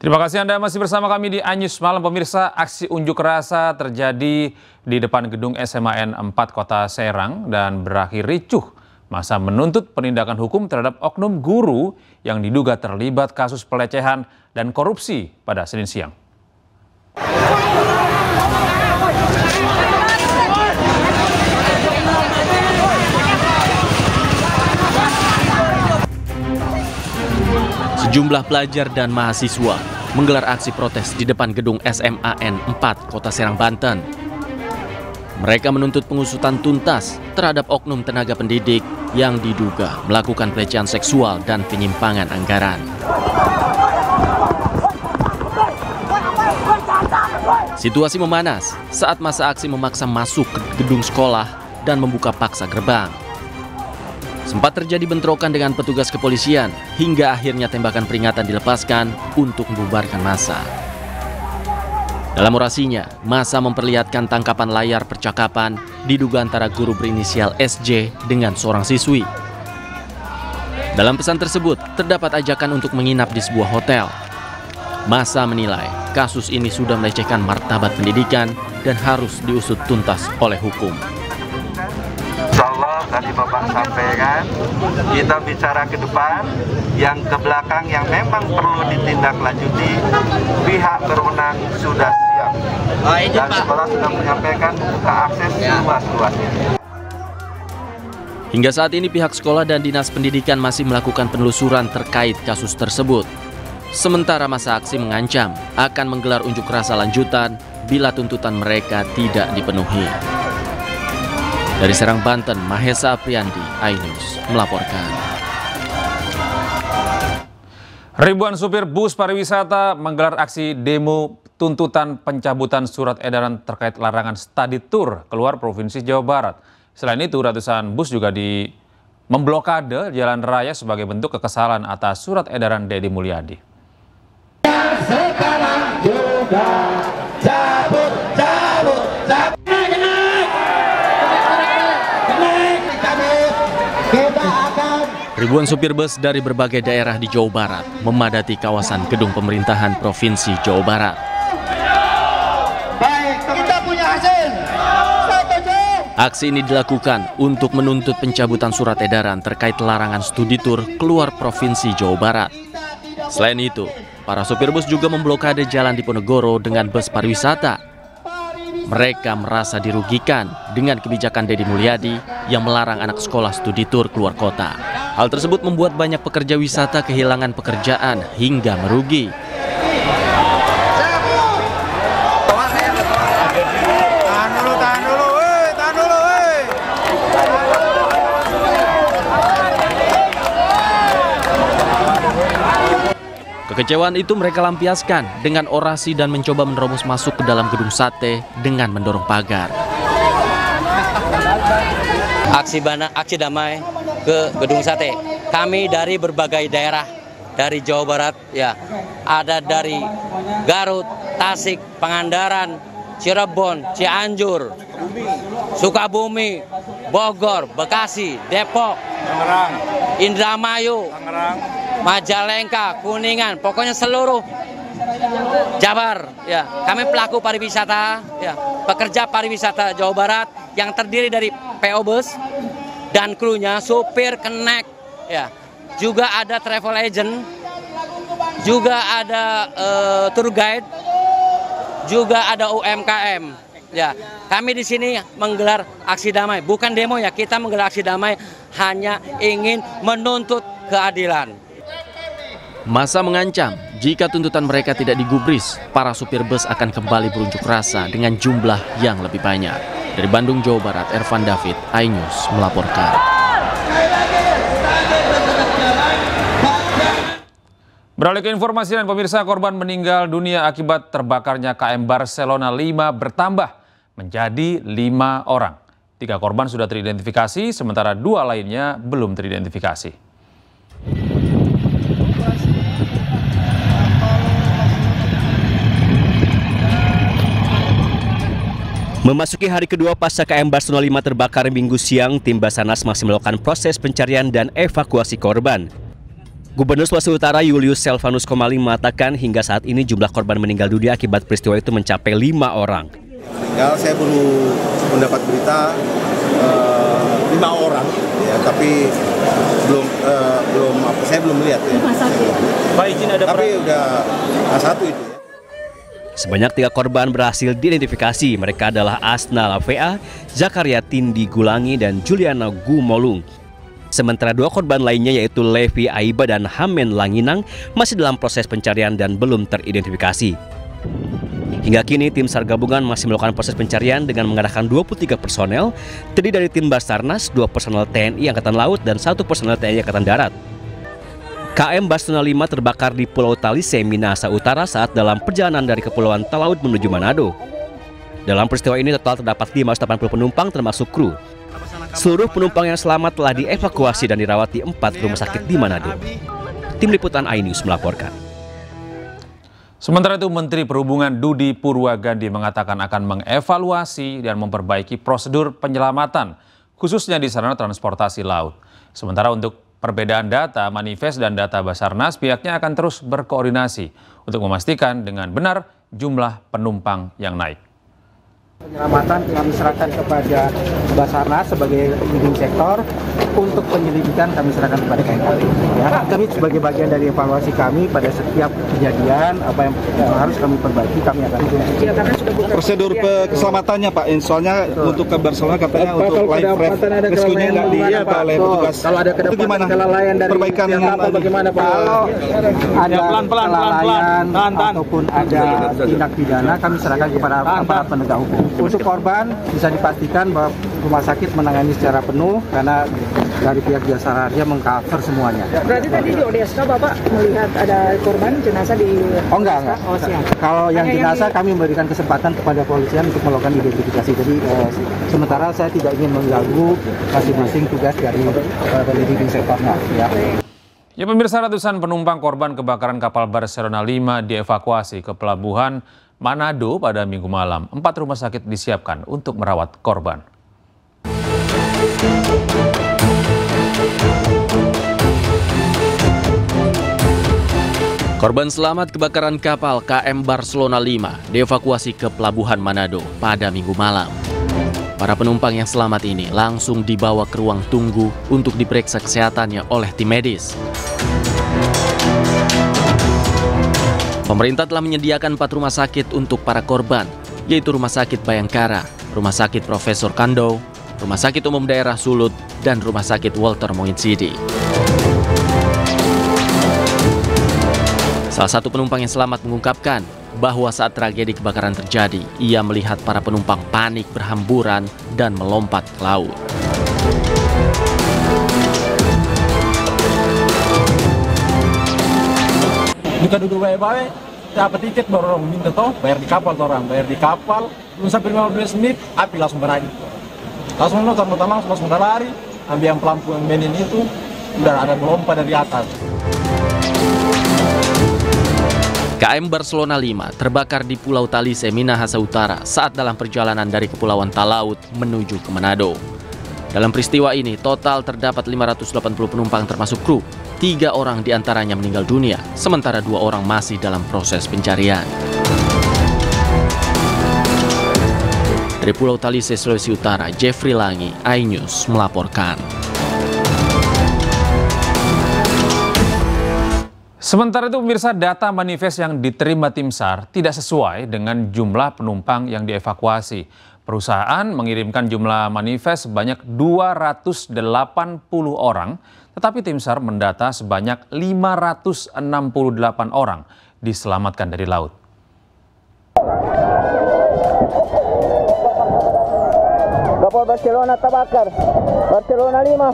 Terima kasih Anda masih bersama kami di iNews Malam. Pemirsa, aksi unjuk rasa terjadi di depan gedung SMAN 4 Kota Serang dan berakhir ricuh. Massa menuntut penindakan hukum terhadap oknum guru yang diduga terlibat kasus pelecehan dan korupsi pada Senin siang. Sejumlah pelajar dan mahasiswa menggelar aksi protes di depan gedung SMAN 4 Kota Serang, Banten. Mereka menuntut pengusutan tuntas terhadap oknum tenaga pendidik yang diduga melakukan pelecehan seksual dan penyimpangan anggaran. Situasi memanas saat massa aksi memaksa masuk ke gedung sekolah dan membuka paksa gerbang. Sempat terjadi bentrokan dengan petugas kepolisian hingga akhirnya tembakan peringatan dilepaskan untuk membubarkan massa. Dalam orasinya, massa memperlihatkan tangkapan layar percakapan diduga antara guru berinisial SJ dengan seorang siswi. Dalam pesan tersebut, terdapat ajakan untuk menginap di sebuah hotel. Massa menilai kasus ini sudah melecehkan martabat pendidikan dan harus diusut tuntas oleh hukum. Insyaallah tadi Bapak sampaikan, kita bicara ke depan, yang ke belakang yang memang perlu ditindaklanjuti, pihak berwenang sudah siap. Dan sekolah sudah menyampaikan buka akses luas-luasnya. Hingga saat ini pihak sekolah dan dinas pendidikan masih melakukan penelusuran terkait kasus tersebut. Sementara massa aksi mengancam akan menggelar unjuk rasa lanjutan bila tuntutan mereka tidak dipenuhi. Dari Serang, Banten, Mahesa Apriandi, iNews melaporkan. Ribuan supir bus pariwisata menggelar aksi demo tuntutan pencabutan surat edaran terkait larangan study tour keluar Provinsi Jawa Barat. Selain itu, ratusan bus juga memblokade jalan raya sebagai bentuk kekesalan atas surat edaran Deddy Mulyadi. Sekarang juga cabut. Ribuan supir bus dari berbagai daerah di Jawa Barat memadati kawasan gedung pemerintahan Provinsi Jawa Barat. Baik, kita punya hasil. Aksi ini dilakukan untuk menuntut pencabutan surat edaran terkait larangan studi tur keluar Provinsi Jawa Barat. Selain itu, para supir bus juga memblokade jalan Diponegoro dengan bus pariwisata. Mereka merasa dirugikan dengan kebijakan Deddy Mulyadi yang melarang anak sekolah studi tur keluar kota. Hal tersebut membuat banyak pekerja wisata kehilangan pekerjaan hingga merugi. Kekecewaan itu mereka lampiaskan dengan orasi dan mencoba menerobos masuk ke dalam gedung sate dengan mendorong pagar. Aksi damai ke gedung sate. Kami dari berbagai daerah dari Jawa Barat, ya, ada dari Garut, Tasik, Pangandaran, Cirebon, Cianjur, Sukabumi, Bogor, Bekasi, Depok, Indramayu, Majalengka, Kuningan, pokoknya seluruh Jabar, ya. Kami pelaku pariwisata, ya, pekerja pariwisata Jawa Barat yang terdiri dari PO Bus dan krunya, supir, kenek, ya. Juga ada travel agent, juga ada tour guide, juga ada UMKM, ya. Kami di sini menggelar aksi damai, bukan demo, ya. Kita menggelar aksi damai hanya ingin menuntut keadilan. Massa mengancam jika tuntutan mereka tidak digubris, para supir bus akan kembali berunjuk rasa dengan jumlah yang lebih banyak. Dari Bandung, Jawa Barat, Ervan David, iNews melaporkan. Beralih ke informasi dan pemirsa, korban meninggal dunia akibat terbakarnya KM Barcelona 5 bertambah menjadi 5 orang. 3 korban sudah teridentifikasi, sementara 2 lainnya belum teridentifikasi. Memasuki hari kedua pasca KM Barcelona 5 terbakar Minggu siang, tim Basarnas masih melakukan proses pencarian dan evakuasi korban. Gubernur Sulawesi Utara Julius Selvanus Komali mengatakan hingga saat ini jumlah korban meninggal dunia akibat peristiwa itu mencapai 5 orang. Ya, saya baru mendapat berita 5 orang, ya, tapi saya belum melihat ya. Tapi udah satu itu. Ya. Sebanyak 3 korban berhasil diidentifikasi. Mereka adalah Asna Lavea, Zakaria Tindi Gulangi, dan Juliana Gumolung. Sementara 2 korban lainnya yaitu Levi Aiba dan Hamen Langinang masih dalam proses pencarian dan belum teridentifikasi. Hingga kini tim SAR gabungan masih melakukan proses pencarian dengan mengerahkan 23 personel, terdiri dari tim Basarnas, 2 personel TNI Angkatan Laut, dan 1 personel TNI Angkatan Darat. KM Barcelona 5 terbakar di Pulau Talise, Minahasa Utara saat dalam perjalanan dari Kepulauan Talaut menuju Manado. Dalam peristiwa ini total terdapat 580 penumpang termasuk kru. Seluruh penumpang yang selamat telah dievakuasi dan dirawat di 4 rumah sakit di Manado. Tim Liputan iNews melaporkan. Sementara itu, Menteri Perhubungan Dudi Purwagandi mengatakan akan mengevaluasi dan memperbaiki prosedur penyelamatan, khususnya di sarana transportasi laut. Sementara untuk perbedaan data manifest dan data Basarnas, pihaknya akan terus berkoordinasi untuk memastikan dengan benar jumlah penumpang yang naik. Penyelamatan kami serahkan kepada Basarnas sebagai leading sektor, untuk penyelidikan kami serahkan kepada KNKT. Ya, kami sebagai bagian dari evaluasi kami pada setiap kejadian apa yang harus kami perbaiki kami akan ya, karena sudah prosedur keselamatannya Pak, soalnya untuk ke Barcelona katanya untuk live rescue-nya nggak diapa oleh petugas. Kalau ada gimana kelalaian dari perbaikan apa bagaimana Pak? Kalau ada kelalaian ataupun ada tindak pidana kami serahkan kepada aparat penegak hukum. Untuk korban bisa dipastikan bahwa rumah sakit menangani secara penuh karena dari pihak jasa harja mengcover semuanya. Berarti tadi di ODSK Bapak melihat ada korban jenazah di... Oh enggak. Oh, siap. Kalau yang jenazah kami memberikan kesempatan kepada polisian untuk melakukan identifikasi. Jadi sementara saya tidak ingin mengganggu masing-masing tugas dari leading sektornya. Ya, pemirsa, ratusan penumpang korban kebakaran kapal Barcelona 5 dievakuasi ke pelabuhan Manado pada Minggu malam. 4 rumah sakit disiapkan untuk merawat korban. Korban selamat kebakaran kapal KM Barcelona 5 dievakuasi ke pelabuhan Manado pada Minggu malam. Para penumpang yang selamat ini langsung dibawa ke ruang tunggu untuk diperiksa kesehatannya oleh tim medis. Pemerintah telah menyediakan 4 rumah sakit untuk para korban, yaitu Rumah Sakit Bayangkara, Rumah Sakit Profesor Kando, Rumah Sakit Umum Daerah Sulut, dan Rumah Sakit Walter Moinsidi. Salah satu penumpang yang selamat mengungkapkan bahwa saat tragedi kebakaran terjadi, ia melihat para penumpang panik berhamburan dan melompat ke laut. Buka duduk baik-baik, dapat tiket baru orang minta toh, bayar di kapal toh orang, bayar di kapal, belum sampai 15 menit, api langsung berani. Langsung motor langsung lari, ambil yang pelampu yang benin itu, udah ada melompat dari atas. KM Barcelona 5 terbakar di Pulau Talise, Minahasa Utara saat dalam perjalanan dari Kepulauan Talaut menuju ke Manado. Dalam peristiwa ini, total terdapat 580 penumpang termasuk kru. 3 orang diantaranya meninggal dunia, sementara 2 orang masih dalam proses pencarian. Dari Pulau Talise, Sulawesi Utara, Jeffrey Langi, iNews melaporkan. Sementara itu, pemirsa, data manifest yang diterima tim SAR tidak sesuai dengan jumlah penumpang yang dievakuasi. Perusahaan mengirimkan jumlah manifest sebanyak 280 orang, tetapi tim SAR mendata sebanyak 568 orang diselamatkan dari laut. Kapal Barcelona terbakar, Barcelona 5.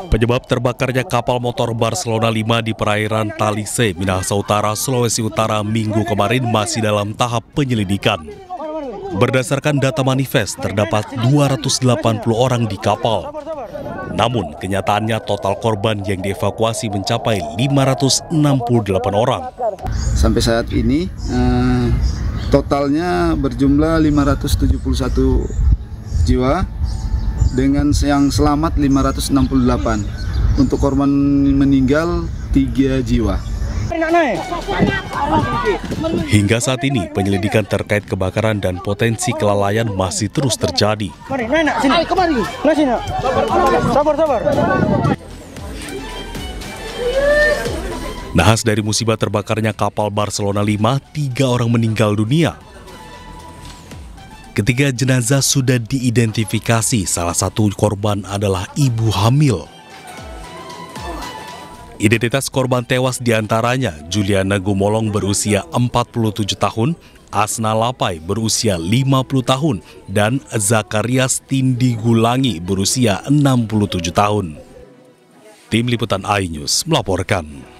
Penyebab terbakarnya kapal motor Barcelona 5 di perairan Talise, Minahasa Utara, Sulawesi Utara Minggu kemarin masih dalam tahap penyelidikan. Berdasarkan data manifest, terdapat 280 orang di kapal. Namun, kenyataannya total korban yang dievakuasi mencapai 568 orang. Sampai saat ini, totalnya berjumlah 571 jiwa, dengan yang selamat 568. Untuk korban meninggal 3 jiwa. Hingga saat ini, penyelidikan terkait kebakaran dan potensi kelalaian masih terus terjadi. Nahas dari musibah terbakarnya kapal Barcelona 5, 3 orang meninggal dunia. Ketika jenazah sudah diidentifikasi, salah satu korban adalah ibu hamil. Identitas korban tewas diantaranya Juliana Gumolong berusia 47 tahun, Asna Lapai berusia 50 tahun, dan Zakarias Tindi Gulangi berusia 67 tahun. Tim Liputan iNews melaporkan.